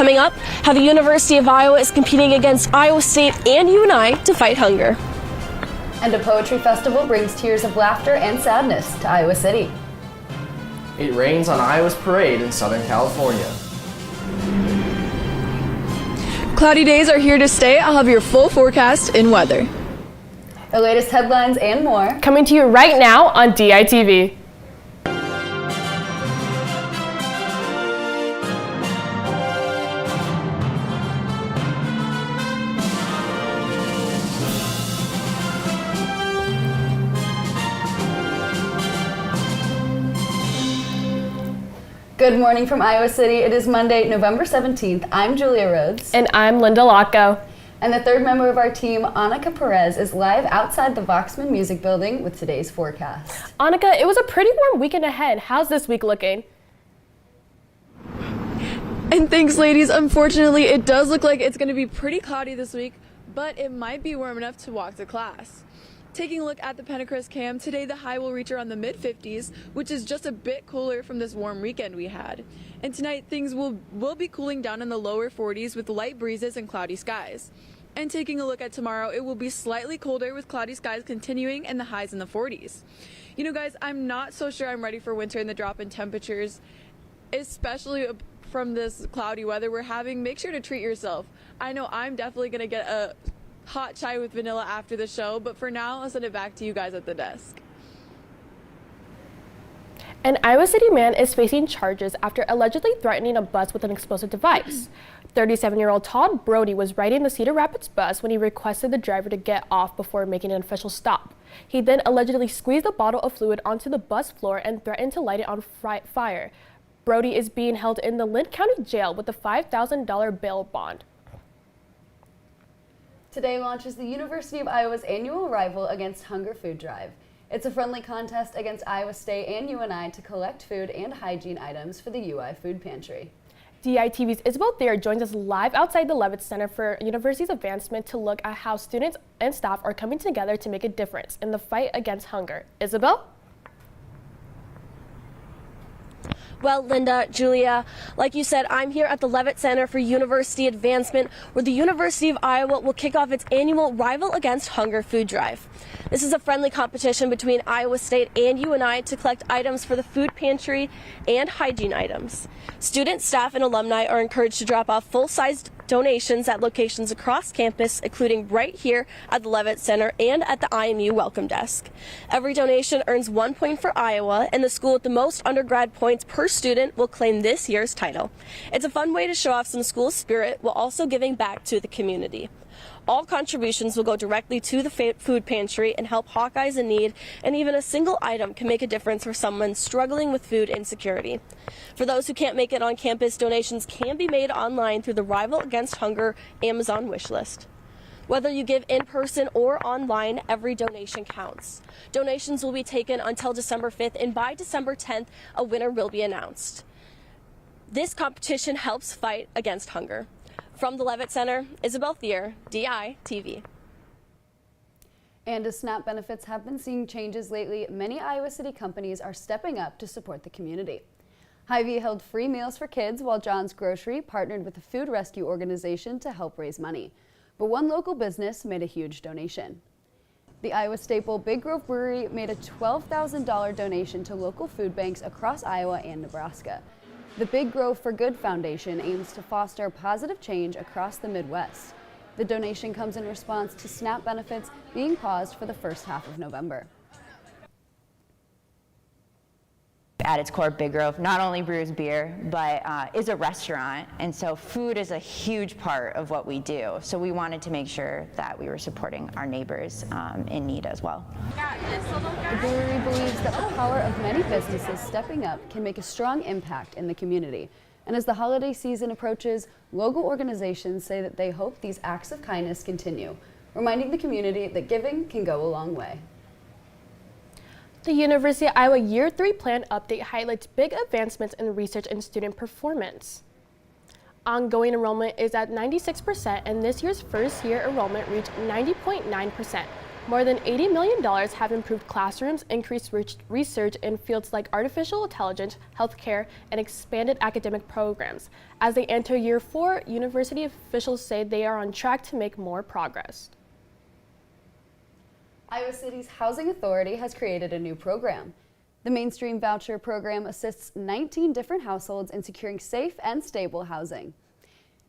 Coming up, how the University of Iowa is competing against Iowa State and UNI to fight hunger. And a poetry festival brings tears of laughter and sadness to Iowa City. It rains on Iowa's parade in Southern California. Cloudy days are here to stay. I'll have your full forecast in weather. The latest headlines and more coming to you right now on DITV. Good morning from Iowa City. It is Monday, November 17th. I'm Julia Rhodes. And I'm Linda Locko. And the third member of our team, Annika Perez, is live outside the Voxman Music Building with today's forecast. Annika, it was a pretty warm weekend ahead. How's this week looking? And thanks, ladies. Unfortunately, it does look like it's going to be pretty cloudy this week, but it might be warm enough to walk to class. Taking a look at the Pentecrest Cam, today the high will reach around the mid-50s, which is just a bit cooler from this warm weekend we had. And tonight things will be cooling down in the lower 40s with light breezes and cloudy skies. And taking a look at tomorrow, it will be slightly colder with cloudy skies continuing and the highs in the 40s. You know, guys, I'm not so sure I'm ready for winter and the drop in temperatures, especially from this cloudy weather we're having. Make sure to treat yourself. I know I'm definitely going to get a hot chai with vanilla after the show, but for now, I'll send it back to you guys at the desk. An Iowa City man is facing charges after allegedly threatening a bus with an explosive device. 37-year-old Todd Brody was riding the Cedar Rapids bus when he requested the driver to get off before making an official stop. He then allegedly squeezed a bottle of fluid onto the bus floor and threatened to light it on fire. Brody is being held in the Linn County Jail with a $5,000 bail bond. Today launches the University of Iowa's annual Rival Against Hunger food drive. It's a friendly contest against Iowa State and UNI to collect food and hygiene items for the UI food pantry. DITV's Isabel Thayer joins us live outside the Levitt Center for University's Advancement to look at how students and staff are coming together to make a difference in the fight against hunger. Isabel? Well, Linda, Julia, like you said, I'm here at the Levitt Center for University Advancement, where the University of Iowa will kick off its annual Rival Against Hunger food drive. This is a friendly competition between Iowa State and UNI to collect items for the food pantry and hygiene items. Students, staff, and alumni are encouraged to drop off full-sized donations at locations across campus, including right here at the Levitt Center and at the IMU Welcome Desk. Every donation earns 1 point for Iowa, and the school with the most undergrad points per student will claim this year's title. It's a fun way to show off some school spirit while also giving back to the community. All contributions will go directly to the food pantry and help Hawkeyes in need, and even a single item can make a difference for someone struggling with food insecurity. For those who can't make it on campus, donations can be made online through the Rival Against Hunger Amazon wish list. Whether you give in person or online, every donation counts. Donations will be taken until December 5th, and by December 10th, a winner will be announced. This competition helps fight against hunger. From the Levitt Center, Isabel Thayer, DITV. And as SNAP benefits have been seeing changes lately, many Iowa City companies are stepping up to support the community. Hy-Vee held free meals for kids, while John's Grocery partnered with a food rescue organization to help raise money. But one local business made a huge donation. The Iowa staple Big Grove Brewery made a $12,000 donation to local food banks across Iowa and Nebraska. The Big Grove for Good Foundation aims to foster positive change across the Midwest. The donation comes in response to SNAP benefits being paused for the first half of November. At its core, Big Grove not only brews beer, but is a restaurant, and so food is a huge part of what we do. So we wanted to make sure that we were supporting our neighbors in need as well. The brewery believes that the power of many businesses stepping up can make a strong impact in the community. And as the holiday season approaches, local organizations say that they hope these acts of kindness continue, reminding the community that giving can go a long way. The University of Iowa Year 3 Plan Update highlights big advancements in research and student performance. Ongoing enrollment is at 96%, and this year's first-year enrollment reached 90.9%. More than $80 million have improved classrooms, increased research in fields like artificial intelligence, healthcare, and expanded academic programs. As they enter year 4, university officials say they are on track to make more progress. Iowa City's Housing Authority has created a new program. The Mainstream Voucher Program assists 19 different households in securing safe and stable housing.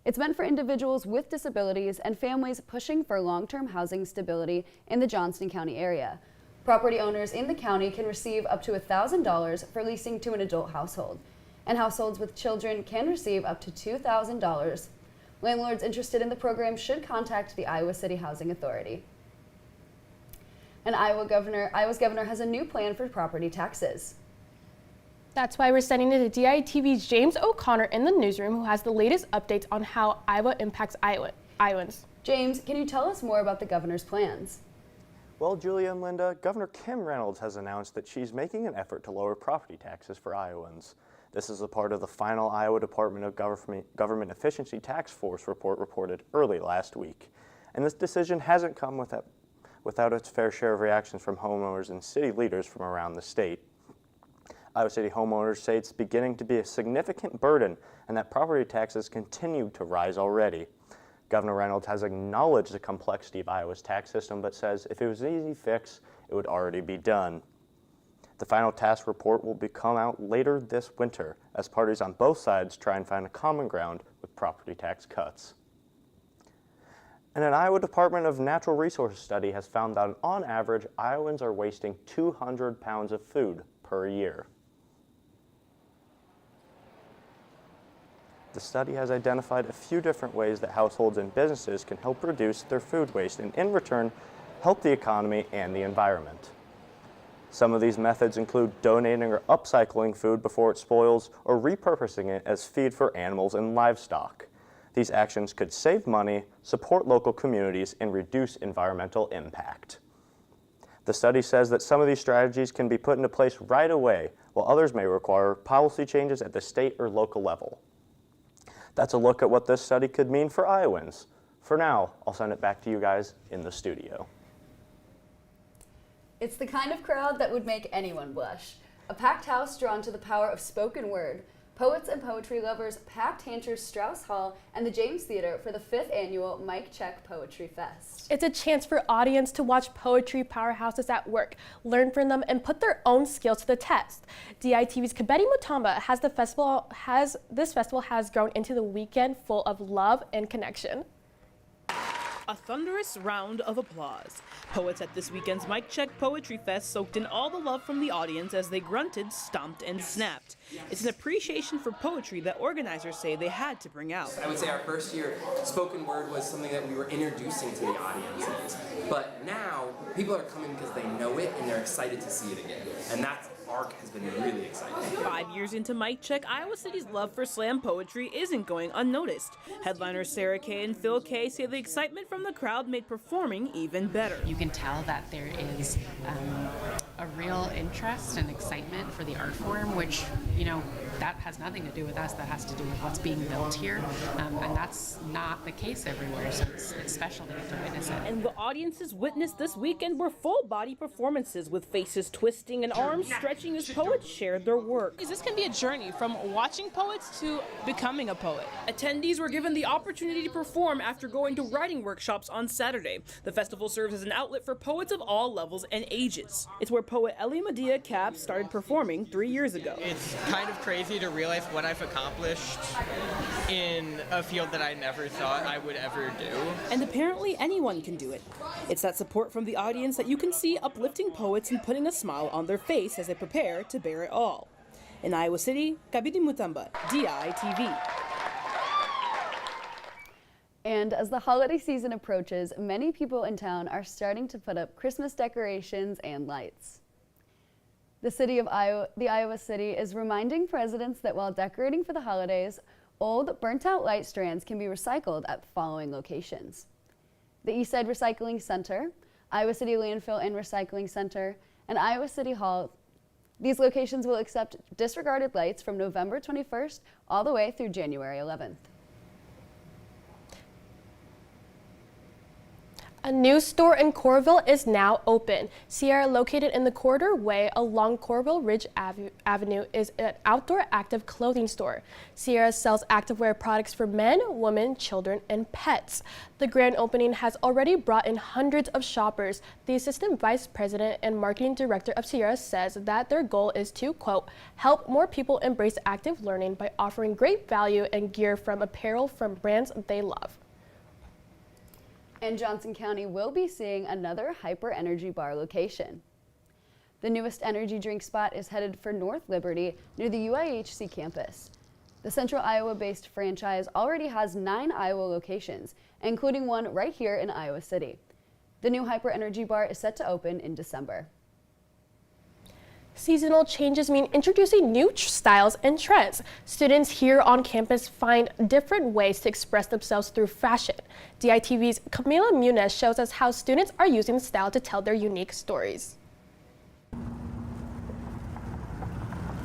It's meant for individuals with disabilities and families pushing for long-term housing stability in the Johnston County area. Property owners in the county can receive up to $1,000 for leasing to an adult household, and households with children can receive up to $2,000. Landlords interested in the program should contact the Iowa City Housing Authority. And Iowa's governor has a new plan for property taxes. That's why we're sending to DITV's James O'Connor in the newsroom, who has the latest updates on how Iowa impacts Iowans. James, can you tell us more about the governor's plans? Well, Julia and Linda, Governor Kim Reynolds has announced that she's making an effort to lower property taxes for Iowans. This is a part of the final Iowa Department of Government Efficiency Task Force report reported early last week. And this decision hasn't come without its fair share of reactions from homeowners and city leaders from around the state. Iowa City homeowners say it's beginning to be a significant burden and that property taxes continue to rise already. Governor Reynolds has acknowledged the complexity of Iowa's tax system, but says if it was an easy fix, it would already be done. The final task report will come out later this winter as parties on both sides try and find a common ground with property tax cuts. And an Iowa Department of Natural Resources study has found that on average, Iowans are wasting 200 pounds of food per year. The study has identified a few different ways that households and businesses can help reduce their food waste and in return help the economy and the environment. Some of these methods include donating or upcycling food before it spoils or repurposing it as feed for animals and livestock. These actions could save money, support local communities, and reduce environmental impact. The study says that some of these strategies can be put into place right away, while others may require policy changes at the state or local level. That's a look at what this study could mean for Iowans. For now, I'll send it back to you guys in the studio. It's the kind of crowd that would make anyone blush. A packed house drawn to the power of spoken word. Poets and poetry lovers packed Hancher's Strauss Hall and the James Theater for the 5th annual Mike Check Poetry Fest. It's a chance for audience to watch poetry powerhouses at work, learn from them, and put their own skills to the test. DITV's Kabedi Mutamba this festival has grown into the weekend full of love and connection. A thunderous round of applause. Poets at this weekend's Mike Check Poetry Fest soaked in all the love from the audience as they grunted, stomped, and snapped. It's an appreciation for poetry that organizers say they had to bring out. I would say our first year, spoken word was something that we were introducing to the audiences. But now, people are coming because they know it and they're excited to see it again. And that arc has been really exciting. 5 years into Mike Check, Iowa City's love for slam poetry isn't going unnoticed. Headliners Sarah Kay and Phil Kay say the excitement from the crowd made performing even better. You can tell that there is a real interest and excitement for the art form, which, you know, that has nothing to do with us. That has to do with what's being built here, and that's not the case everywhere, so it's special to get to witness it. And the audiences witnessed this weekend were full-body performances with faces twisting and arms stretching as poets shared their work. This can be a journey from watching poets to becoming a poet. Attendees were given the opportunity to perform after going to writing workshops on Saturday. The festival serves as an outlet for poets of all levels and ages. It's where poet Elie Medea Cap started performing 3 years ago. It's kind of crazy to realize what I've accomplished in a field that I never thought I would ever do. And apparently anyone can do it. It's that support from the audience that you can see uplifting poets and putting a smile on their face as they prepare to bear it all. In Iowa City, Kabedi Mutamba, DITV. And as the holiday season approaches, many people in town are starting to put up Christmas decorations and lights. The Iowa City is reminding residents that while decorating for the holidays, old burnt-out light strands can be recycled at the following locations: the Eastside Recycling Center, Iowa City Landfill and Recycling Center, and Iowa City Hall. These locations will accept disregarded lights from November 21st all the way through January 11th. A new store in Coralville is now open. Sierra, located in the Corridor Way along Coralville Ridge Avenue, is an outdoor active clothing store. Sierra sells activewear products for men, women, children, and pets. The grand opening has already brought in hundreds of shoppers. The assistant vice president and marketing director of Sierra says that their goal is to, quote, help more people embrace active learning by offering great value and gear from apparel from brands they love. And Johnson County will be seeing another Hyper Energy Bar location. The newest energy drink spot is headed for North Liberty near the UIHC campus. The Central Iowa-based franchise already has 9 Iowa locations, including one right here in Iowa City. The new Hyper Energy Bar is set to open in December. Seasonal changes mean introducing new styles and trends. Students here on campus find different ways to express themselves through fashion. DITV's Camila Muniz shows us how students are using style to tell their unique stories.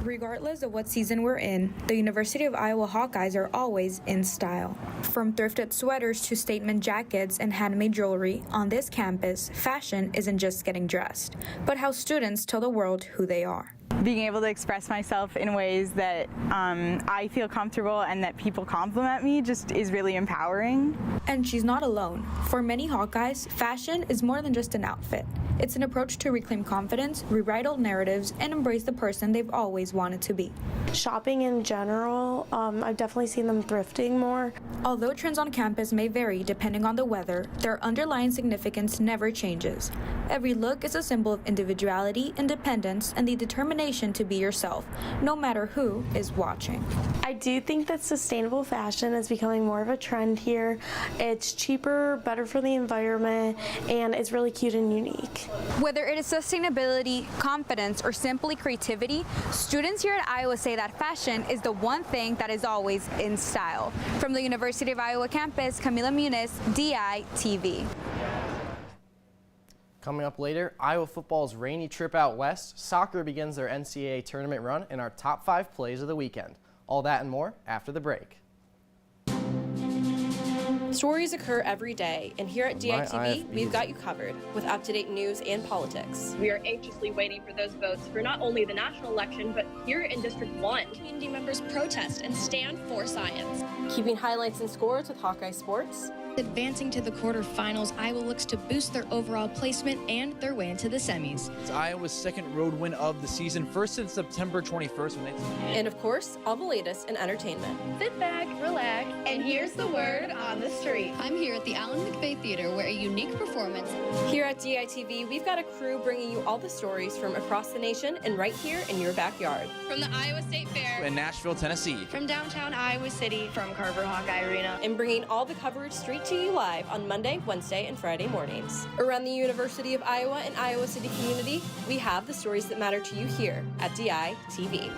Regardless of what season we're in, the University of Iowa Hawkeyes are always in style. From thrifted sweaters to statement jackets and handmade jewelry, on this campus, fashion isn't just getting dressed, but how students tell the world who they are. Being able to express myself in ways that I feel comfortable and that people compliment me just is really empowering. And she's not alone. For many Hawkeyes, fashion is more than just an outfit. It's an approach to reclaim confidence, rewrite old narratives, and embrace the person they've always wanted to be. Shopping in general, I've definitely seen them thrifting more. Although trends on campus may vary depending on the weather, their underlying significance never changes. Every look is a symbol of individuality, independence, and the determination to be yourself, no matter who is watching. I do think that sustainable fashion is becoming more of a trend here. It's cheaper, better for the environment, and it's really cute and unique. Whether it is sustainability, confidence, or simply creativity, students here at Iowa say that fashion is the one thing that is always in style. From the University of Iowa campus, Camila Muniz, DITV. Coming up later, Iowa football's rainy trip out west, soccer begins their NCAA tournament run, and our top 5 plays of the weekend. All that and more after the break. Stories occur every day, and here at DITV, we've got you covered with up-to-date news and politics. We are anxiously waiting for those votes for not only the national election, but here in District 1. Community members protest and stand for science. Keeping highlights and scores with Hawkeye Sports. Advancing to the quarterfinals, Iowa looks to boost their overall placement and their way into the semis. It's Iowa's second road win of the season, first since September 21st. And of course, all the latest in entertainment. Sit back, relax, and here's the word on the street. I'm here at the Alan McVeigh Theater, where a unique performance. Here at DITV, we've got a crew bringing you all the stories from across the nation and right here in your backyard. From the Iowa State Fair. In Nashville, Tennessee. From downtown Iowa City. From Carver Hawkeye Arena. And bringing all the coverage straight to you live on Monday, Wednesday, and Friday mornings. Around the University of Iowa and Iowa City community, we have the stories that matter to you here at DITV.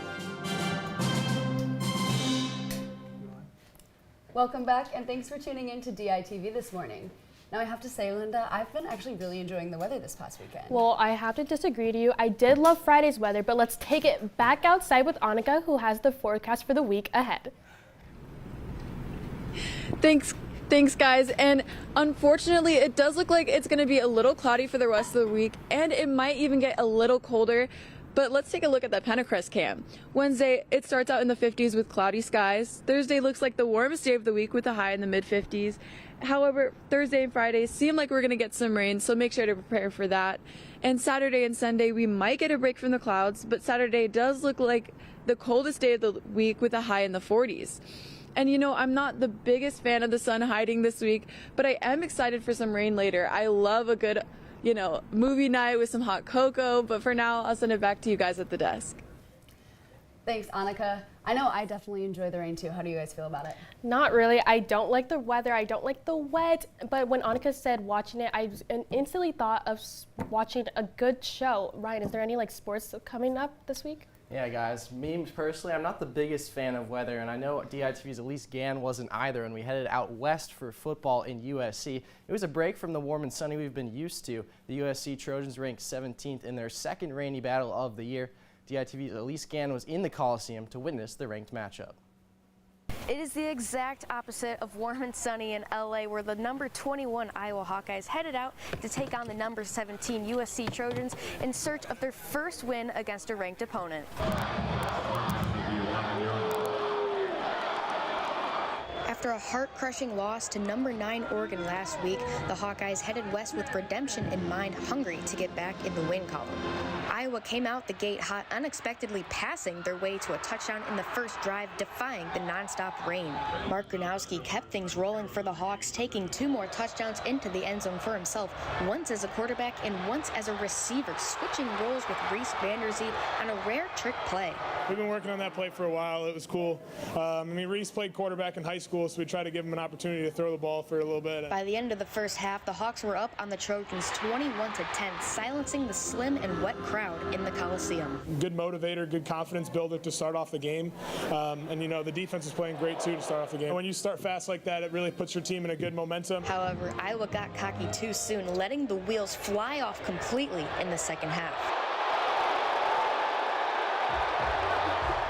Welcome back, and thanks for tuning in to DITV this morning. Now I have to say, Linda, I've been actually really enjoying the weather this past weekend. Well, I have to disagree to you. I did love Friday's weather, but let's take it back outside with Annika, who has the forecast for the week ahead. Thanks, guys. And unfortunately, it does look like it's going to be a little cloudy for the rest of the week, and it might even get a little colder. But let's take a look at that Pentacrest cam. Wednesday, it starts out in the 50s with cloudy skies. Thursday looks like the warmest day of the week with a high in the mid-50s. However, Thursday and Friday seem like we're going to get some rain, so make sure to prepare for that. And Saturday and Sunday, we might get a break from the clouds, but Saturday does look like the coldest day of the week with a high in the 40s. And you know, I'm not the biggest fan of the sun hiding this week, but I am excited for some rain later. I love a good, movie night with some hot cocoa, but for now, I'll send it back to you guys at the desk. Thanks, Annika. I know I definitely enjoy the rain too. How do you guys feel about it? Not really. I don't like the weather. I don't like the wet. But when Annika said watching it, I instantly thought of watching a good show. Ryan, is there any sports coming up this week? Yeah, guys, me personally, I'm not the biggest fan of weather, and I know DITV's Elise Gann wasn't either, and we headed out west for football in USC. It was a break from the warm and sunny we've been used to. The USC Trojans ranked 17th in their second rainy battle of the year. DITV's Elise Gann was in the Coliseum to witness the ranked matchup. It is the exact opposite of warm and sunny in LA, where the number 21 Iowa Hawkeyes headed out to take on the number 17 USC Trojans in search of their first win against a ranked opponent. After a heart-crushing loss to number 9 Oregon last week, the Hawkeyes headed west with redemption in mind, hungry to get back in the win column. Iowa came out the gate hot, unexpectedly passing their way to a touchdown in the first drive, defying the nonstop rain. Mark Gronowski kept things rolling for the Hawks, taking 2 more touchdowns into the end zone for himself, once as a quarterback and once as a receiver, switching roles with Reese Vanderzee on a rare trick play. We've been working on that play for a while. It was cool. Reese played quarterback in high school, so we tried to give him an opportunity to throw the ball for a little bit. By the end of the first half, the Hawks were up on the Trojans 21-10, silencing the slim and wet crowd in the Coliseum. Good motivator, good confidence builder to start off the game. The defense is playing great too to start off the game. When you start fast like that, it really puts your team in a good momentum. However, Iowa got cocky too soon, letting the wheels fly off completely in the second half.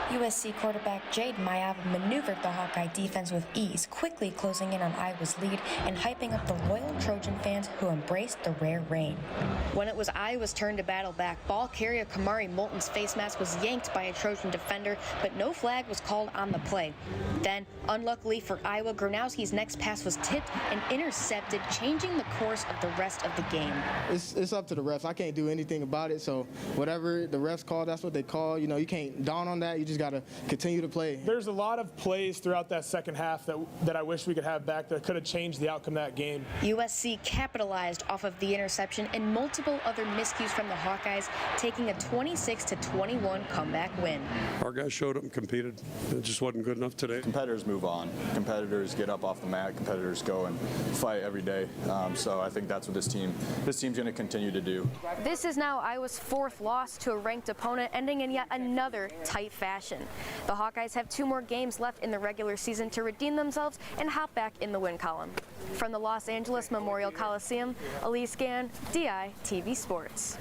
USC quarterback Jade Mayav maneuvered the Hawkeye defense with ease, quickly closing in on Iowa's lead and hyping up the loyal Trojan fans who embraced the rare rain. When it was Iowa's turn to battle back, ball carrier Kamari Moulton's face mask was yanked by a Trojan defender, but no flag was called on the play. Then, unluckily for Iowa, Gronowski's next pass was tipped and intercepted, changing the course of the rest of the game. It's up to the refs. I can't do anything about it, so whatever the refs call, that's what they call. You can't dawn on that. You just got to continue to play. There's a lot of plays throughout that second half that I wish we could have back that could have changed the outcome of that game. USC capitalized off of the interception and multiple other miscues from the Hawkeyes, taking a 26-21 comeback win. Our guys showed up and competed. It just wasn't good enough today. Competitors move on. Competitors get up off the mat. Competitors go and fight every day. So I think that's what this team's going to continue to do. This is now Iowa's 4th loss to a ranked opponent, ending in yet another tight fashion. The Hawkeyes have 2 more games left in the regular season to redeem themselves and hop back in the win column. From the Los Angeles Memorial Coliseum, Elise Gann, DITV Sports.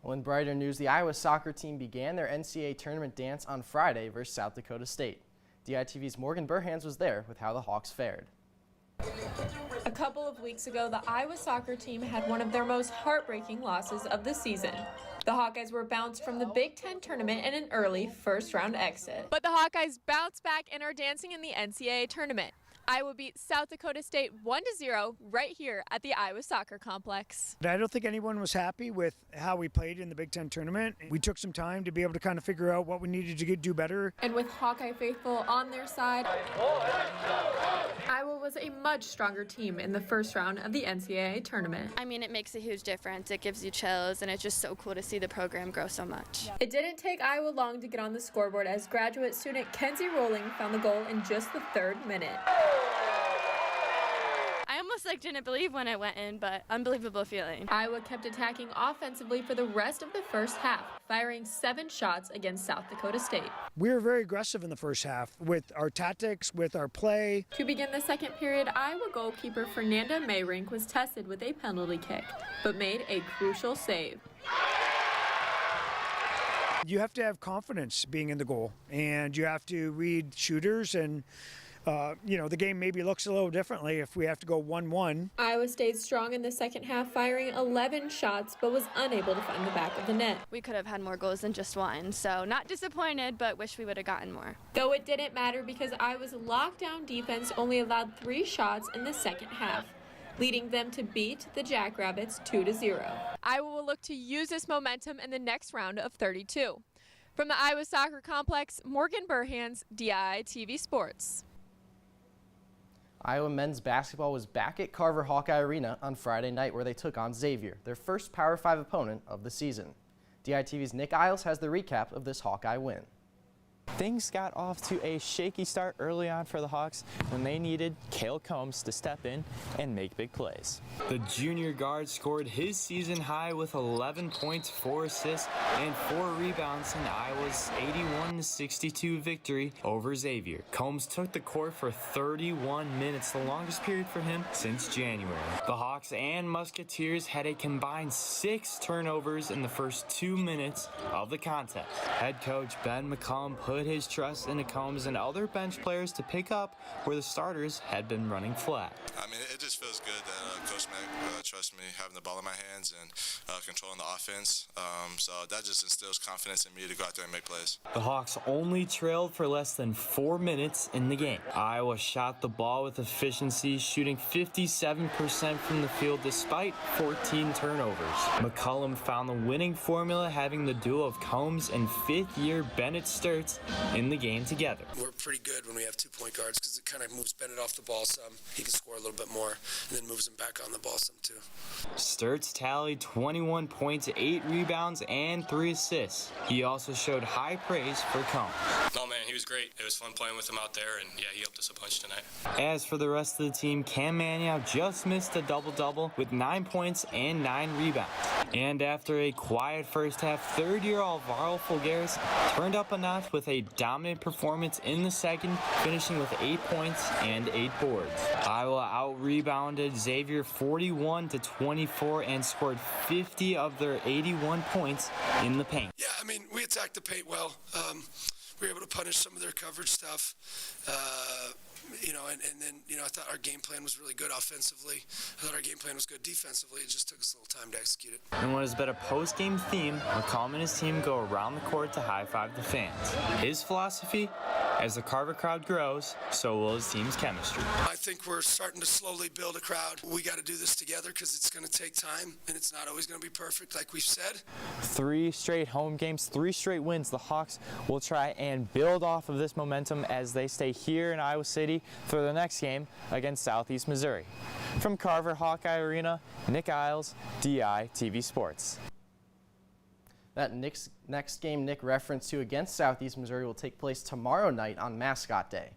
Well, in brighter news, the Iowa soccer team began their NCAA tournament dance on Friday versus South Dakota State. DITV's Morgan Burhans was there with how the Hawks fared. A couple of weeks ago, the Iowa soccer team had one of their most heartbreaking losses of the season. The Hawkeyes were bounced from the Big Ten tournament in an early first-round exit. But the Hawkeyes bounced back and are dancing in the NCAA tournament. Iowa beat South Dakota State 1-0 right here at the Iowa Soccer Complex. I don't think anyone was happy with how we played in the Big Ten tournament. We took some time to be able to kind of figure out what we needed to do better. And with Hawkeye faithful on their side, Iowa was a much stronger team in the first round of the NCAA tournament. I mean, it makes a huge difference. It gives you chills, and it's just so cool to see the program grow so much. It didn't take Iowa long to get on the scoreboard as graduate student Kenzie Rowling found the goal in just the 3rd minute. I almost didn't believe when it went in, but unbelievable feeling. Iowa kept attacking offensively for the rest of the first half, firing 7 shots against South Dakota State. We were very aggressive in the first half with our tactics, with our play. To begin the second period, Iowa goalkeeper Fernanda Mayrink was tested with a penalty kick, but made a crucial save. You have to have confidence being in the goal, and you have to read shooters, and the game maybe looks a little differently if we have to go 1-1. Iowa stayed strong in the second half, firing 11 shots, but was unable to find the back of the net. We could have had more goals than just one, so not disappointed, but wish we would have gotten more. Though it didn't matter because Iowa's lockdown defense only allowed 3 shots in the second half, leading them to beat the Jackrabbits 2-0. Iowa will look to use this momentum in the next round of 32. From the Iowa Soccer Complex, Morgan Burhans, DITV Sports. Iowa men's basketball was back at Carver Hawkeye Arena on Friday night, where they took on Xavier, their first Power 5 opponent of the season. DITV's Nick Isles has the recap of this Hawkeye win. Things got off to a shaky start early on for the Hawks when they needed Cale Combs to step in and make big plays. The junior guard scored his season high with 11 points, 4 assists, and 4 rebounds in Iowa's 81-62 victory over Xavier. Combs took the court for 31 minutes, the longest period for him since January. The Hawks and Musketeers had a combined 6 turnovers in the first 2 minutes of the contest. Head coach Ben McCollum put put his trust into Combs and other bench players to pick up where the starters had been running flat. I mean, it just feels good that Coach Mack trusts me having the ball in my hands and controlling the offense. So that just instills confidence in me to go out there and make plays. The Hawks only trailed for less than 4 minutes in the game. Iowa shot the ball with efficiency, shooting 57% from the field despite 14 turnovers. McCollum found the winning formula, having the duo of Combs and fifth-year Bennett Sturtz in the game together. We're pretty good when we have 2 point guards because it kind of moves Bennett off the ball some. He can score a little bit more and then moves him back on the ball some too. Sturtz tallied 21 points, 8 rebounds, and 3 assists. He also showed high praise for Combs. No, man, he was great. It was fun playing with him out there, and yeah, he helped us a bunch tonight. As for the rest of the team, Cam Maniow just missed a double-double with 9 points and 9 rebounds. And after a quiet first half, third-year Alvaro Folgueras turned up a notch with a dominant performance in the second, finishing with 8 points and 8 boards. Iowa out-rebounded Xavier 41-24 and scored 50 of their 81 points in the paint. Yeah, I mean, we attacked the paint well. We were able to punish some of their coverage stuff. And then, I thought our game plan was really good offensively. I thought our game plan was good defensively. It just took us a little time to execute it. And what has been a post-game theme, McCollum and his team go around the court to high-five the fans. His philosophy, as the Carver crowd grows, so will his team's chemistry. I think we're starting to slowly build a crowd. We got to do this together because it's going to take time, and it's not always going to be perfect, like we've said. 3 straight home games, 3 straight wins. The Hawks will try and build off of this momentum as they stay here in Iowa City for the next game against Southeast Missouri. From Carver Hawkeye Arena, Nick Isles, DITV Sports. That next game Nick referenced to against Southeast Missouri will take place tomorrow night on Mascot Day.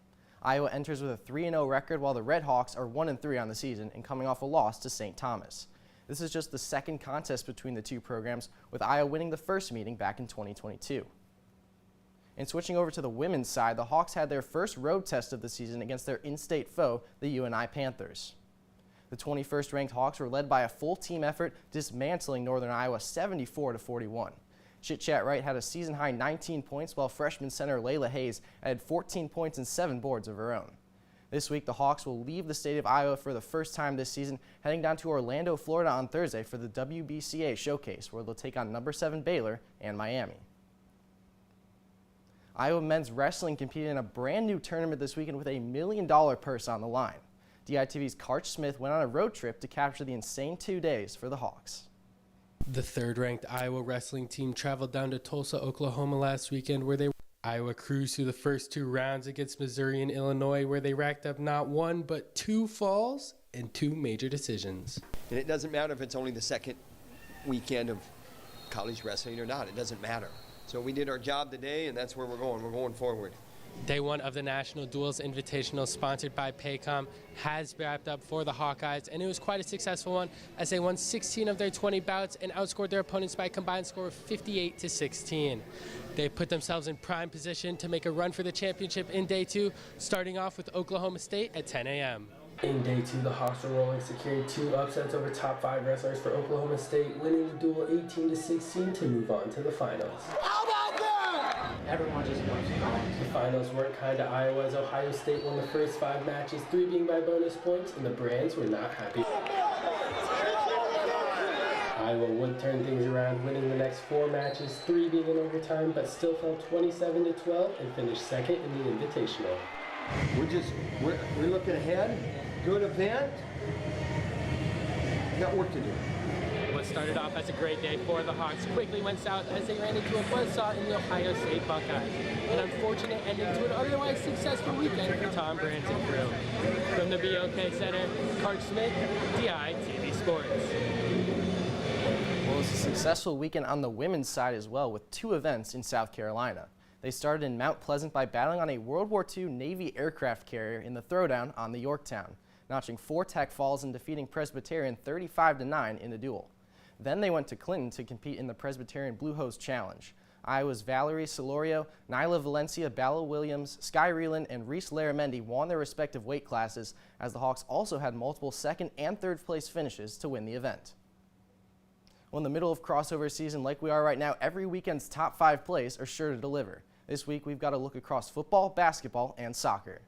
Iowa enters with a 3-0 record while the Red Hawks are 1-3 on the season and coming off a loss to St. Thomas. This is just the second contest between the two programs, with Iowa winning the first meeting back in 2022. And switching over to the women's side, the Hawks had their first road test of the season against their in-state foe, the UNI Panthers. The 21st ranked Hawks were led by a full team effort, dismantling Northern Iowa 74-41. Chit Chat Wright had a season-high 19 points, while freshman center Layla Hayes added 14 points and 7 boards of her own. This week, the Hawks will leave the state of Iowa for the first time this season, heading down to Orlando, Florida on Thursday for the WBCA Showcase, where they'll take on number 7 Baylor and Miami. Iowa men's wrestling competed in a brand new tournament this weekend with a $1 million purse on the line. DITV's Karch Smith went on a road trip to capture the insane 2 days for the Hawks. The third-ranked Iowa wrestling team traveled down to Tulsa, Oklahoma last weekend, where Iowa cruised through the first 2 rounds against Missouri and Illinois, where they racked up not 1 but 2 falls and 2 major decisions. And it doesn't matter if it's only the second weekend of college wrestling or not. It doesn't matter. So we did our job today, and that's where we're going. We're going forward. Day 1 of the National Duels Invitational, sponsored by Paycom, has wrapped up for the Hawkeyes, and it was quite a successful one as they won 16 of their 20 bouts and outscored their opponents by a combined score of 58-16. They put themselves in prime position to make a run for the championship in Day 2, starting off with Oklahoma State at 10 a.m. In Day 2, the Hawks were rolling, securing 2 upsets over top 5 wrestlers for Oklahoma State, winning the duel 18-16 to move on to the finals. How about that? Everyone just wants the finals weren't kind to Iowa, as Ohio State won the first 5 matches, 3 being by bonus points, and the Brands were not happy. Iowa would turn things around, winning the next 4 matches, 3 being in overtime, but still fell 27-12 and finished second in the Invitational. We're looking ahead. Good event. Got work to do. What started off as a great day for the Hawks quickly went south as they ran into a buzzsaw in the Ohio State Buckeyes. An unfortunate ending to an otherwise successful weekend for Tom Brands and crew. From the BOK Center, Karch Smith, DITV Sports. Well, it's a successful weekend on the women's side as well, with 2 events in South Carolina. They started in Mount Pleasant by battling on a World War II Navy aircraft carrier in the throwdown on the Yorktown, notching 4 tech falls and defeating Presbyterian 35-9 in the duel. Then they went to Clinton to compete in the Presbyterian Blue Hose Challenge. Iowa's Valerie Solorio, Nyla Valencia, Bella Williams, Sky Reeland, and Reese Laramendi won their respective weight classes, as the Hawks also had multiple 2nd and 3rd place finishes to win the event. Well, in the middle of crossover season like we are right now, every weekend's top 5 plays are sure to deliver. This week, we've got a look across football, basketball, and soccer.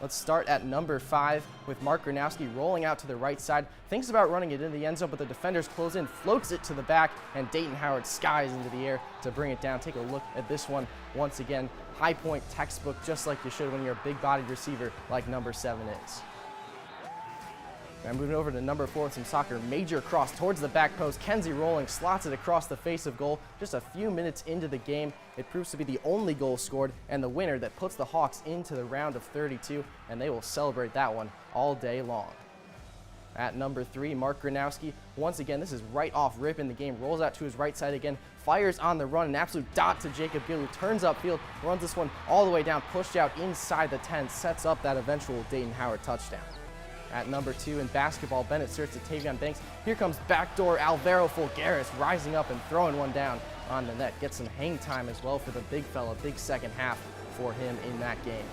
Let's start at number 5 with Mark Gronowski rolling out to the right side. Thinks about running it into the end zone, but the defenders close in, floats it to the back, and Dayton Howard skies into the air to bring it down. Take a look at this one once again. High point textbook, just like you should when you're a big-bodied receiver like number 7 is. Now moving over to number 4 with some soccer. Major cross towards the back post. Kenzie rolling, slots it across the face of goal. Just a few minutes into the game, it proves to be the only goal scored and the winner that puts the Hawks into the round of 32, and they will celebrate that one all day long. At number 3, Mark Gronowski. Once again, this is right off rip in the game. Rolls out to his right side again. Fires on the run. An absolute dot to Jacob Gill, who turns upfield, runs this one all the way down, pushed out inside the 10, sets up that eventual Dayton Howard touchdown. At number 2 in basketball, Bennett search to Tavion Banks. Here comes backdoor Alvaro Fulgaris rising up and throwing one down on the net. Gets some hang time as well for the big fella. Big second half for him in that game.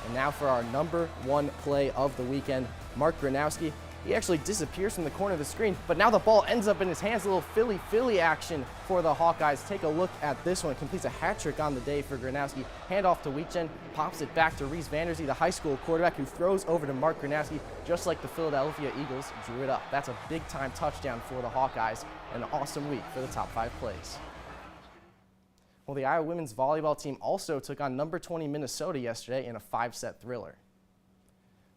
And now for our number 1 play of the weekend, Mark Gronowski. He actually disappears from the corner of the screen, but now the ball ends up in his hands. A little Philly action for the Hawkeyes. Take a look at this one. Completes a hat trick on the day for Gronowski. Handoff to Weekend, pops it back to Reese Vanderzee, the high school quarterback, who throws over to Mark Gronowski, just like the Philadelphia Eagles drew it up. That's a big-time touchdown for the Hawkeyes, and an awesome week for the top 5 plays. Well, the Iowa women's volleyball team also took on number 20 Minnesota yesterday in a 5-set thriller.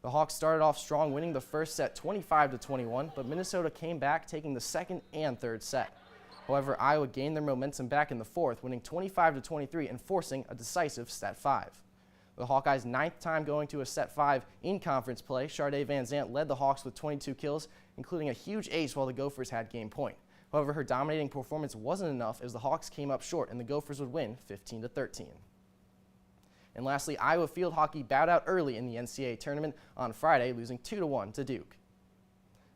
The Hawks started off strong, winning the first set 25-21, but Minnesota came back, taking the second and third set. However, Iowa gained their momentum back in the fourth, winning 25-23 and forcing a decisive set 5. The Hawkeyes' 9th time going to a set 5 in conference play, Sharday Van Zandt led the Hawks with 22 kills, including a huge ace while the Gophers had game point. However, her dominating performance wasn't enough as the Hawks came up short and the Gophers would win 15-13. And lastly, Iowa field hockey bowed out early in the NCAA tournament on Friday, losing 2-1 to Duke.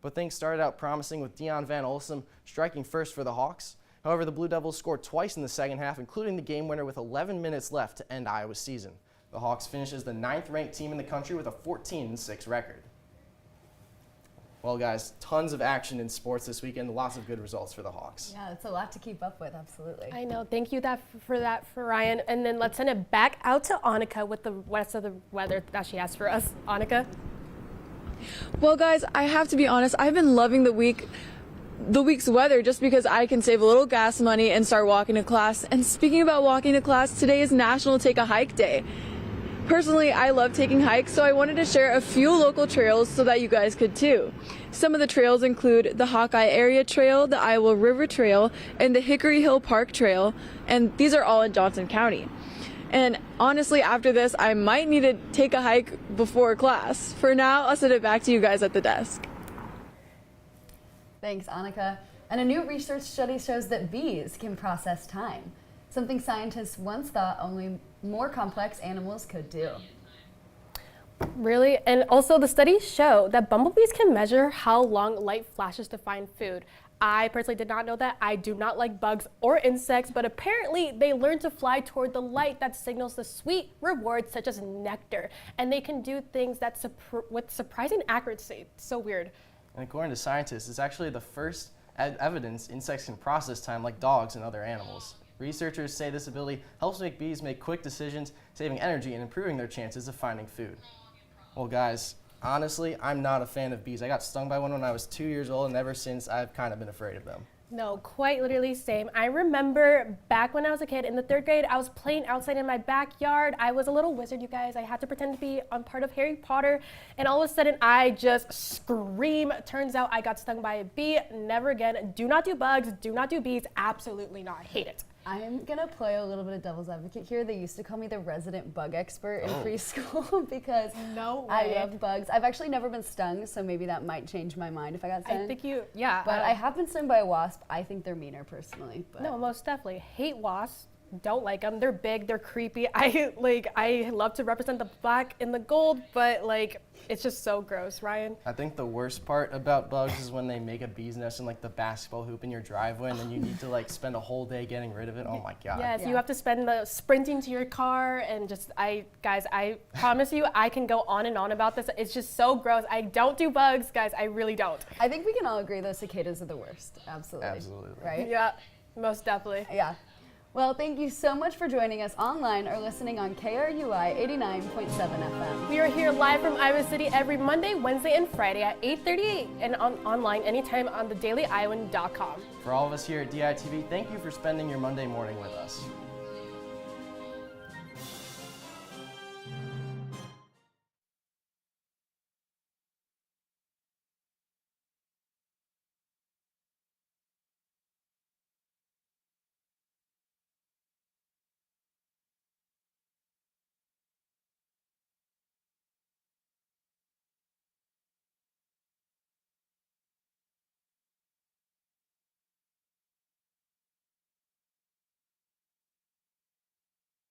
But things started out promising with Dion Van Olsum striking first for the Hawks. However, the Blue Devils scored twice in the second half, including the game winner with 11 minutes left to end Iowa's season. The Hawks finish as the 9th-ranked team in the country with a 14-6 record. Well, guys, tons of action in sports this weekend. Lots of good results for the Hawks. Yeah, it's a lot to keep up with, absolutely. I know. Thank you for Ryan. And then let's send it back out to Annika with the rest of the weather that she has for us. Annika? Well, guys, I have to be honest. I've been loving the week's weather just because I can save a little gas money and start walking to class. And speaking about walking to class, today is National Take a Hike Day. Personally, I love taking hikes, so I wanted to share a few local trails so that you guys could too. Some of the trails include the Hawkeye Area Trail, the Iowa River Trail, and the Hickory Hill Park Trail, and these are all in Johnson County. And honestly, after this, I might need to take a hike before class. For now, I'll send it back to you guys at the desk. Thanks, Annika. And a new research study shows that bees can process time, something scientists once thought only more complex animals could do. Really? And also the studies show that bumblebees can measure how long light flashes to find food. I personally did not know that. I do not like bugs or insects, but apparently they learn to fly toward the light that signals the sweet rewards such as nectar. And they can do things that with surprising accuracy. It's so weird. And according to scientists, it's actually the first evidence insects can process time like dogs and other animals. Researchers say this ability helps make bees make quick decisions, saving energy and improving their chances of finding food. Well, guys, honestly, I'm not a fan of bees. I got stung by one when I was 2 years old, and ever since, I've kind of been afraid of them. No, quite literally same. I remember back when I was a kid in the 3rd grade, I was playing outside in my backyard. I was a little wizard, you guys. I had to pretend to be on part of Harry Potter, and all of a sudden I just scream. Turns out I got stung by a bee. Never again. Do not do bugs. Do not do bees. Absolutely not. Hate it. I am going to play a little bit of devil's advocate here. They used to call me the resident bug expert in preschool because I love bugs. I've actually never been stung, so maybe that might change my mind if I got stung. I think yeah. But I have been stung by a wasp. I think they're meaner personally. But. No, most definitely. Hate wasps. Don't like them. They're big. They're creepy. I love to represent the black and the gold, but it's just so gross, Ryan. I think the worst part about bugs is when they make a bee's nest in the basketball hoop in your driveway, and then you need to spend a whole day getting rid of it. Oh my God. Yes, you have to spend sprinting to your car, and I promise you, I can go on and on about this. It's just so gross. I don't do bugs, guys. I really don't. I think we can all agree those cicadas are the worst. Absolutely. Absolutely. Right? Yeah, most definitely. Yeah. Well, thank you so much for joining us online or listening on KRUI 89.7 FM. We are here live from Iowa City every Monday, Wednesday, and Friday at 8:38 and online anytime on thedailyiowan.com. For all of us here at DITV, thank you for spending your Monday morning with us.